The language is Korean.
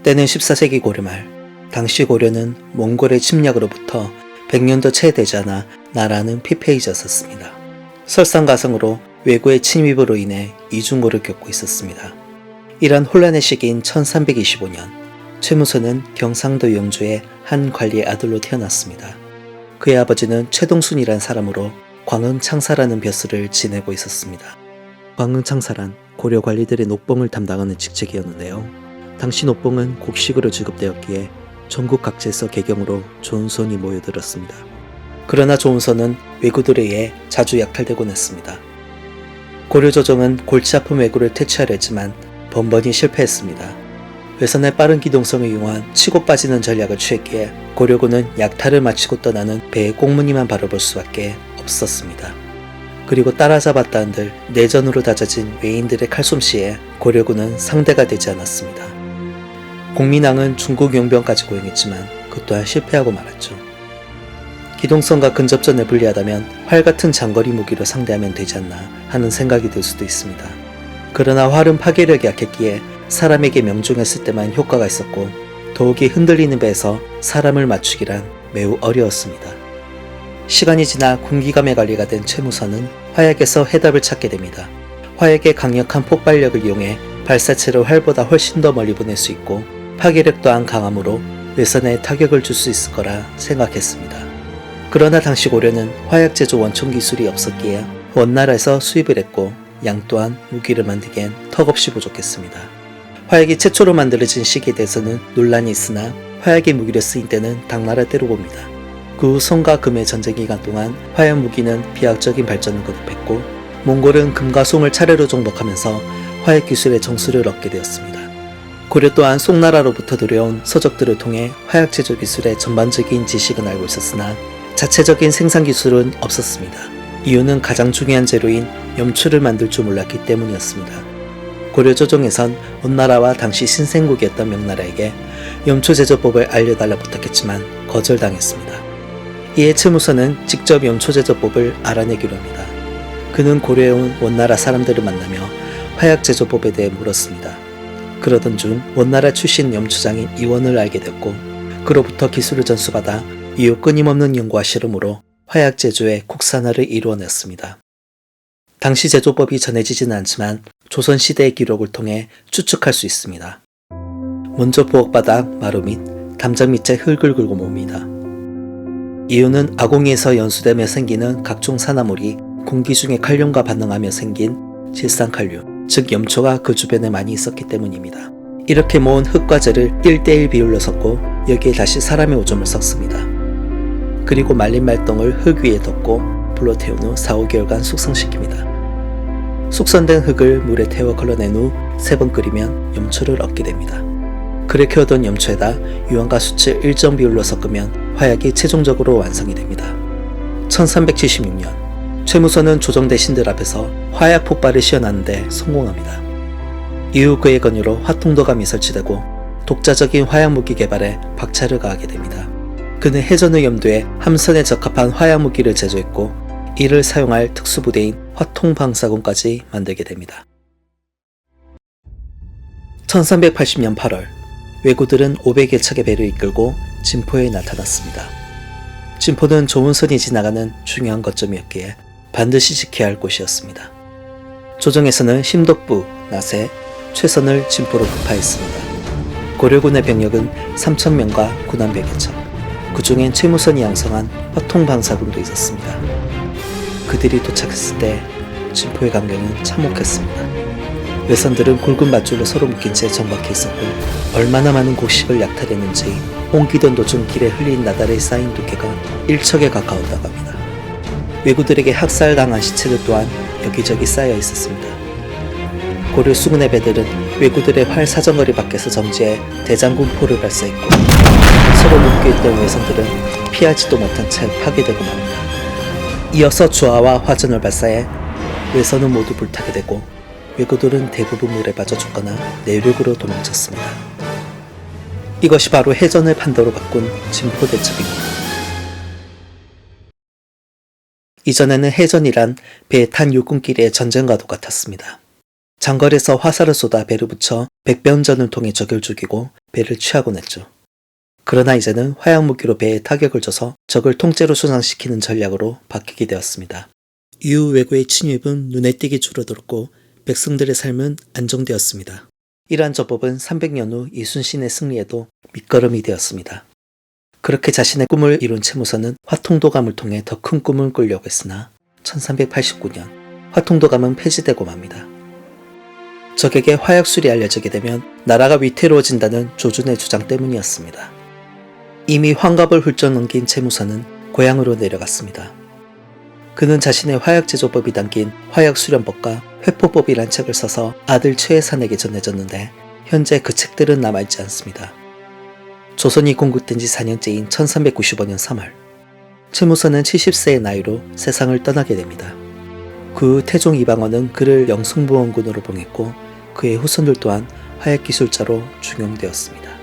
때는 14세기 고려말, 당시 고려는 몽골의 침략으로부터 100년도 채 되지 않아 나라는 피폐해졌었습니다. 설상가성으로 외구의 침입으로 인해 이중고를 겪고 있었습니다. 이런 혼란의 시기인 1325년, 최무선은 경상도 영주의 한 관리의 아들로 태어났습니다. 그의 아버지는 최동순이란 사람으로 광흥창사라는 벼슬을 지내고 있었습니다. 광흥창사란 고려 관리들의 녹봉을 담당하는 직책이었는데요. 당시 녹봉은 곡식으로 지급되었기에 전국 각지에서 개경으로 조은선이 모여들었습니다. 그러나 조은선은 왜구들에 의해 자주 약탈되곤 했습니다. 고려조정은 골치 아픈 왜구를 퇴치하려 했지만 번번이 실패했습니다. 외선의 빠른 기동성을 이용한 치고 빠지는 전략을 취했기에 고려군은 약탈을 마치고 떠나는 배의 꽁무니만 바라볼 수밖에 없었습니다. 그리고 따라잡았다 한들 내전으로 다져진 외인들의 칼솜씨에 고려군은 상대가 되지 않았습니다. 공민왕은 중국 용병까지 고용했지만 그 또한 실패하고 말았죠. 기동성과 근접전에 불리하다면 활 같은 장거리 무기로 상대하면 되지 않나 하는 생각이 들 수도 있습니다. 그러나 활은 파괴력이 약했기에 사람에게 명중했을 때만 효과가 있었고 더욱이 흔들리는 배에서 사람을 맞추기란 매우 어려웠습니다. 시간이 지나 군기감에 관리가 된 최무선은 화약에서 해답을 찾게 됩니다. 화약의 강력한 폭발력을 이용해 발사체를 활보다 훨씬 더 멀리 보낼 수 있고 파괴력 또한 강하므로 외선에 타격을 줄 수 있을 거라 생각했습니다. 그러나 당시 고려는 화약 제조 원천 기술이 없었기에 원나라에서 수입을 했고 양 또한 무기를 만들기엔 턱없이 부족했습니다. 화약이 최초로 만들어진 시기에 대해서는 논란이 있으나 화약의 무기로 쓰인 때는 당나라 때로 봅니다. 그 후 송과 금의 전쟁 기간 동안 화약 무기는 비약적인 발전을 거듭했고 몽골은 금과 송을 차례로 정복하면서 화약 기술의 정수를 얻게 되었습니다. 고려 또한 송나라로부터 들여온 서적들을 통해 화약 제조 기술의 전반적인 지식은 알고 있었으나 자체적인 생산 기술은 없었습니다. 이유는 가장 중요한 재료인 염초를 만들 줄 몰랐기 때문이었습니다. 고려조정에선 원나라와 당시 신생국이었던 명나라에게 염초 제조법을 알려달라 부탁했지만 거절당했습니다. 이에 최무선은 직접 염초 제조법을 알아내기로 합니다. 그는 고려에 온 원나라 사람들을 만나며 화약 제조법에 대해 물었습니다. 그러던 중 원나라 출신 염초장인 이원을 알게 됐고 그로부터 기술을 전수받아 이후 끊임없는 연구와 실험으로 화약 제조의 국산화를 이루어냈습니다. 당시 제조법이 전해지지는 않지만 조선시대의 기록을 통해 추측할 수 있습니다. 먼저 부엌바닥, 마루 및 담장 밑에 흙을 긁어 모읍니다. 이유는 아공에서 연수되며 생기는 각종 산화물이 공기 중에 칼륨과 반응하며 생긴 질산칼륨, 즉 염초가 그 주변에 많이 있었기 때문입니다. 이렇게 모은 흙과 재를 1:1 비율로 섞고 여기에 다시 사람의 오줌을 섞습니다. 그리고 말린 말똥을 흙 위에 덮고 불로 태운 후 4-5개월간 숙성시킵니다. 숙성된 흙을 물에 태워 걸러낸 후 3번 끓이면 염초를 얻게 됩니다. 그렇게 얻은 염초에다 유황과 숯을 일정 비율로 섞으면 화약이 최종적으로 완성이 됩니다. 1376년 최무선은 조정 대신들 앞에서 화약 폭발을 시연하는데 성공합니다. 이후 그의 권유로 화통도감이 설치되고 독자적인 화약 무기 개발에 박차를 가하게 됩니다. 그는 해전을 염두에 함선에 적합한 화약 무기를 제조했고 이를 사용할 특수부대인 화통방사군까지 만들게 됩니다. 1380년 8월 왜구들은 500여 척의 배를 이끌고 진포에 나타났습니다. 진포는 조은선이 지나가는 중요한 거점이었기에 반드시 지켜야 할 곳이었습니다. 조정에서는 심덕부, 나세, 최선을 진포로 급파했습니다. 고려군의 병력은 3,000명과 군함 100여 척, 그 중엔 최무선이 양성한 화통방사군도 있었습니다. 그들이 도착했을 때 진포의 광경은 참혹했습니다. 외선들은 굵은 밧줄로 서로 묶인 채 정박해 있었고 얼마나 많은 곡식을 약탈했는지 옮기던 도중 길에 흘린 나달에 쌓인 두께가 1척에 가까웠다고 합니다. 왜구들에게 학살당한 시체들 또한 여기저기 쌓여 있었습니다. 고려 수군의 배들은 왜구들의 활 사정거리 밖에서 정지해 대장군포를 발사했고 서로 묶여있던 외선들은 피하지도 못한 채 파괴되고 맙니다. 이어서 주화와 화전을 발사해 외선은 모두 불타게 되고 왜구들은 대부분 물에 빠져 죽거나 내륙으로 도망쳤습니다. 이것이 바로 해전을 판도로 바꾼 진포대첩입니다. 이전에는 해전이란 배에 탄 육군끼리의 전쟁과도 같았습니다. 장거리에서 화살을 쏟아 배를 붙여 백배운전을 통해 적을 죽이고 배를 취하곤 했죠. 그러나 이제는 화약무기로 배에 타격을 줘서 적을 통째로 순항시키는 전략으로 바뀌게 되었습니다. 이후 왜구의 침입은 눈에 띄게 줄어들었고 백성들의 삶은 안정되었습니다. 이러한 전법은 300년 후 이순신의 승리에도 밑거름이 되었습니다. 그렇게 자신의 꿈을 이룬 채무선은 화통도감을 통해 더 큰 꿈을 꾸려고 했으나 1389년 화통도감은 폐지되고 맙니다. 적에게 화약술이 알려지게 되면 나라가 위태로워진다는 조준의 주장 때문이었습니다. 이미 환갑을 훌쩍 넘긴 채무선은 고향으로 내려갔습니다. 그는 자신의 화약제조법이 담긴 화약수련법과 회포법이란 책을 써서 아들 최해산에게 전해졌는데 현재 그 책들은 남아있지 않습니다. 조선이 건국된 지 4년째인 1395년 3월 채무선은 70세의 나이로 세상을 떠나게 됩니다. 그 후 태종 이방원은 그를 영승부원군으로 봉했고 그의 후손들 또한 화약기술자로 중용되었습니다.